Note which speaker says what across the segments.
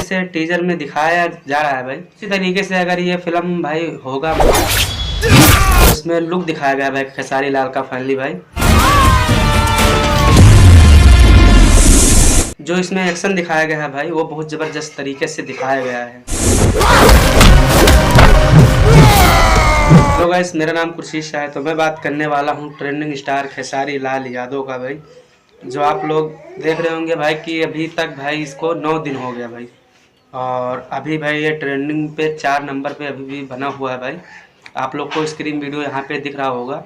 Speaker 1: से टीजर में दिखाया जा रहा है भाई, इसी तरीके से अगर ये फिल्म भाई होगा, इसमें लुक दिखाया गया भाई खेसारी लाल का फाइनली भाई। जो इसमें एक्शन दिखाया गया है भाई वो बहुत ज़बरदस्त तरीके से दिखाया गया है। हेलो गाइस, मेरा नाम कुर्शीश है। तो मैं बात करने वाला हूँ ट्रेंडिंग स्टार खेसारी लाल यादव का भाई, जो आप लोग देख रहे होंगे भाई कि अभी तक भाई इसको 9 दिन हो गया भाई, और अभी भाई ये ट्रेंडिंग पे 4 नंबर पे अभी भी बना हुआ है भाई। आप लोग को स्क्रीन वीडियो यहाँ पे दिख रहा होगा।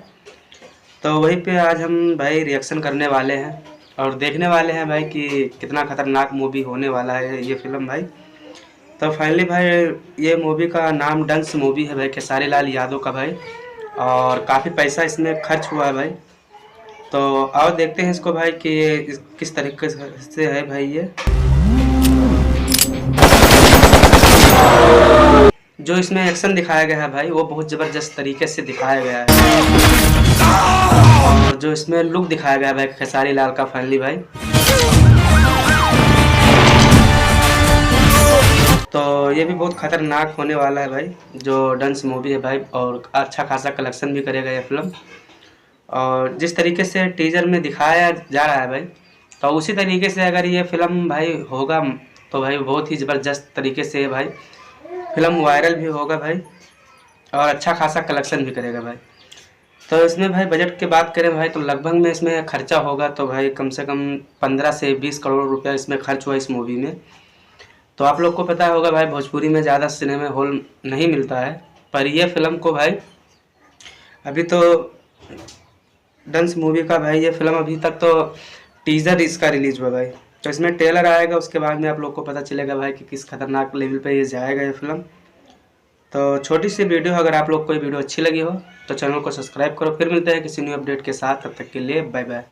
Speaker 1: तो वहीं पे आज हम भाई रिएक्शन करने वाले हैं और देखने वाले हैं भाई कि कितना खतरनाक मूवी होने वाला है ये फिल्म भाई। तो फाइनली भाई ये मूवी का नाम डंस मूवी है भाई, खेसारी लाल यादव का भाई, और काफ़ी पैसा इसमें खर्च हुआ है भाई। तो आओ देखते हैं इसको भाई कि ये किस तरीके से है भाई। ये जो इसमें एक्शन दिखाया गया है भाई वो बहुत ज़बरदस्त तरीके से दिखाया गया है, और जो इसमें लुक दिखाया गया है भाई खेसारी लाल का फाइनली भाई। तो ये भी बहुत खतरनाक होने वाला है भाई, जो डंस मूवी है भाई, और अच्छा खासा कलेक्शन भी करेगा ये फिल्म। और जिस तरीके से टीजर में दिखाया जा रहा है भाई, तो उसी तरीके से अगर ये फिल्म भाई होगा तो भाई बहुत ही ज़बरदस्त तरीके से भाई फिल्म वायरल भी होगा भाई, और अच्छा खासा कलेक्शन भी करेगा भाई। तो इसमें भाई बजट की बात करें भाई तो लगभग में इसमें खर्चा होगा तो भाई कम से कम 15 से 20 करोड़ रुपया इसमें खर्च हुआ इस मूवी में। तो आप लोग को पता होगा भाई भोजपुरी में ज़्यादा सिनेमा हॉल नहीं मिलता है, पर ये फिल्म को भाई अभी तो डंस मूवी का भाई ये फिल्म अभी तक तो टीज़र इसका रिलीज हुआ भाई, तो इसमें ट्रेलर आएगा, उसके बाद में आप लोग को पता चलेगा भाई कि किस खतरनाक लेवल पे ये जाएगा ये फिल्म। तो छोटी सी वीडियो, अगर आप लोग को ये वीडियो अच्छी लगी हो तो चैनल को सब्सक्राइब करो। फिर मिलते हैं किसी न्यू अपडेट के साथ, तब तक के लिए बाय बाय।